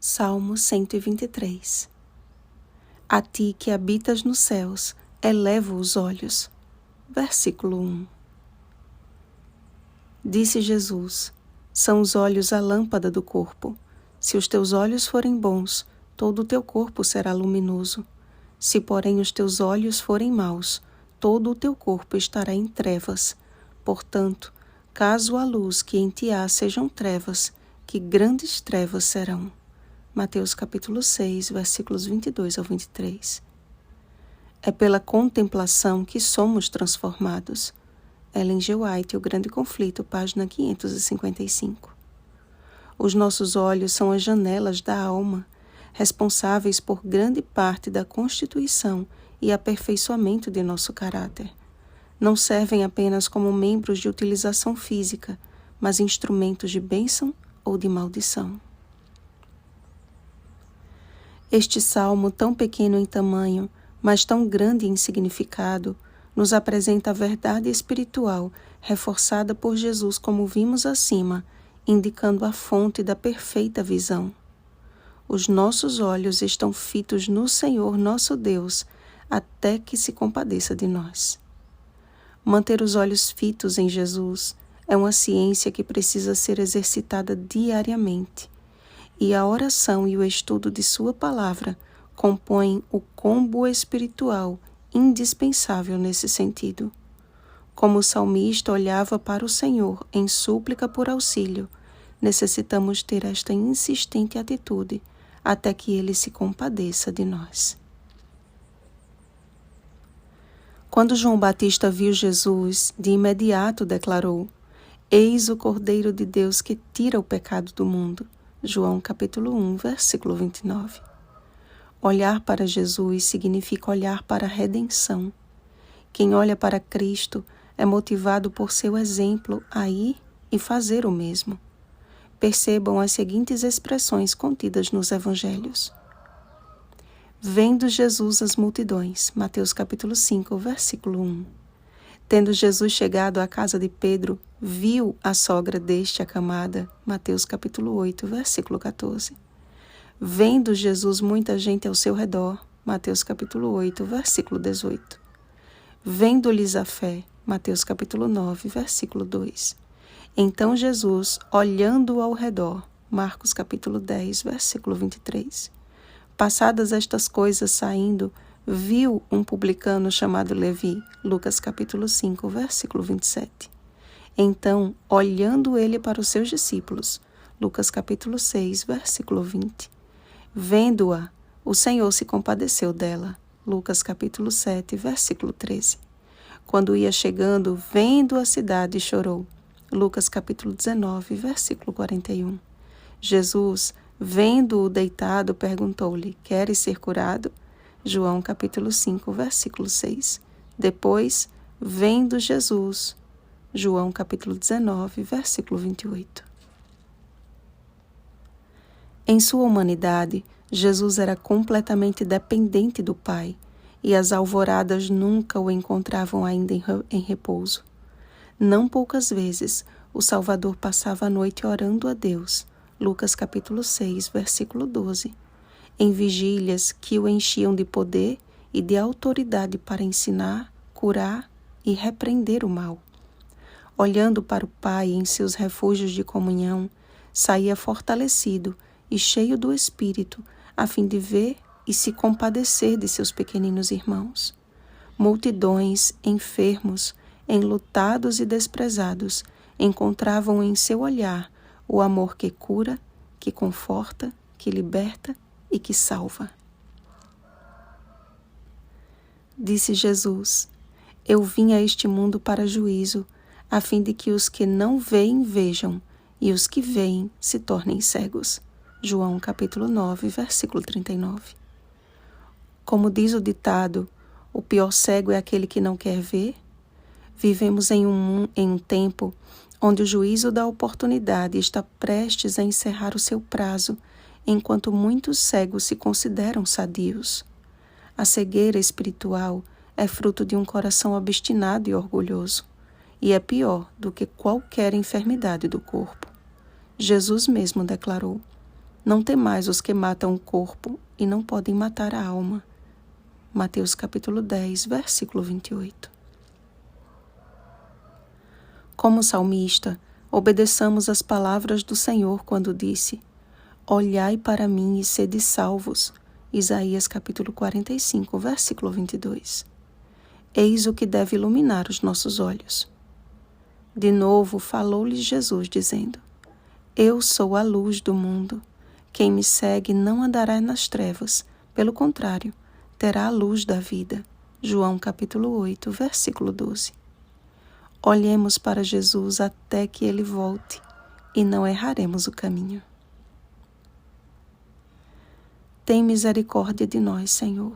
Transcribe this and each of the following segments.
Salmo 123. A ti que habitas nos céus, elevo os olhos. Versículo 1. Disse Jesus: são os olhos a lâmpada do corpo. Se os teus olhos forem bons, todo o teu corpo será luminoso. Se, porém, os teus olhos forem maus, todo o teu corpo estará em trevas. Portanto, caso a luz que em ti há sejam trevas, que grandes trevas serão. Mateus capítulo 6, versículos 22 ao 23. É pela contemplação que somos transformados. Ellen G. White, O Grande Conflito, página 555. Os nossos olhos são as janelas da alma, responsáveis por grande parte da constituição e aperfeiçoamento de nosso caráter. Não servem apenas como membros de utilização física, mas instrumentos de bênção ou de maldição. Este salmo, tão pequeno em tamanho, mas tão grande em significado, nos apresenta a verdade espiritual reforçada por Jesus, como vimos acima, indicando a fonte da perfeita visão. Os nossos olhos estão fitos no Senhor nosso Deus, até que se compadeça de nós. Manter os olhos fitos em Jesus é uma ciência que precisa ser exercitada diariamente. E a oração e o estudo de sua palavra compõem o combo espiritual indispensável nesse sentido. Como o salmista olhava para o Senhor em súplica por auxílio, necessitamos ter esta insistente atitude até que Ele se compadeça de nós. Quando João Batista viu Jesus, de imediato declarou: eis o Cordeiro de Deus que tira o pecado do mundo. João capítulo 1, versículo 29. Olhar para Jesus significa olhar para a redenção. Quem olha para Cristo é motivado por seu exemplo a ir e fazer o mesmo. Percebam as seguintes expressões contidas nos Evangelhos. Vendo Jesus as multidões, Mateus capítulo 5, versículo 1. Tendo Jesus chegado à casa de Pedro, viu a sogra deste acamada, Mateus capítulo 8, versículo 14. Vendo Jesus muita gente ao seu redor, Mateus capítulo 8, versículo 18. Vendo-lhes a fé, Mateus capítulo 9, versículo 2. Então Jesus, olhando ao redor, Marcos capítulo 10, versículo 23. Passadas estas coisas saindo, viu um publicano chamado Levi, Lucas capítulo 5, versículo 27. Então, olhando ele para os seus discípulos, Lucas capítulo 6, versículo 20. Vendo-a, o Senhor se compadeceu dela, Lucas capítulo 7, versículo 13. Quando ia chegando, vendo a cidade, chorou, Lucas capítulo 19, versículo 41. Jesus, vendo-o deitado, perguntou-lhe: queres ser curado? João capítulo 5, versículo 6. Depois, vendo Jesus, João capítulo 19, versículo 28. Em sua humanidade, Jesus era completamente dependente do Pai, e as alvoradas nunca o encontravam ainda em repouso. Não poucas vezes, o Salvador passava a noite orando a Deus, Lucas capítulo 6, versículo 12, em vigílias que o enchiam de poder e de autoridade para ensinar, curar e repreender o mal. Olhando para o Pai em seus refúgios de comunhão, saía fortalecido e cheio do Espírito, a fim de ver e se compadecer de seus pequeninos irmãos. Multidões, enfermos, enlutados e desprezados, encontravam em seu olhar o amor que cura, que conforta, que liberta e que salva. Disse Jesus: eu vim a este mundo para juízo, a fim de que os que não veem vejam, e os que veem se tornem cegos. João capítulo 9, versículo 39. Como diz o ditado, o pior cego é aquele que não quer ver. Vivemos em um tempo onde o juízo da oportunidade está prestes a encerrar o seu prazo, enquanto muitos cegos se consideram sadios. A cegueira espiritual é fruto de um coração obstinado e orgulhoso, e é pior do que qualquer enfermidade do corpo. Jesus mesmo declarou: Não temais os que matam o corpo e não podem matar a alma. Mateus capítulo 10, versículo 28. Como salmista, obedeçamos as palavras do Senhor quando disse: Olhai para mim e sede salvos. Isaías capítulo 45, versículo 22. Eis o que deve iluminar os nossos olhos. De novo falou-lhes Jesus, dizendo: Eu sou a luz do mundo. Quem me segue não andará nas trevas, pelo contrário, terá a luz da vida. João capítulo 8, versículo 12. Olhemos para Jesus até que Ele volte, e não erraremos o caminho. Tem misericórdia de nós, Senhor.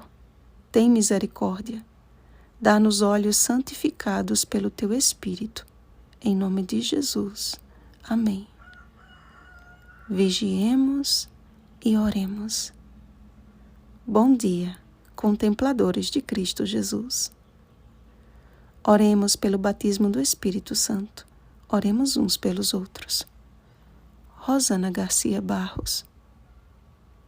Tem misericórdia. Dá-nos olhos santificados pelo Teu Espírito. Em nome de Jesus. Amém. Vigiemos e oremos. Bom dia, contempladores de Cristo Jesus. Oremos pelo batismo do Espírito Santo. Oremos uns pelos outros. Rosana Garcia Barros.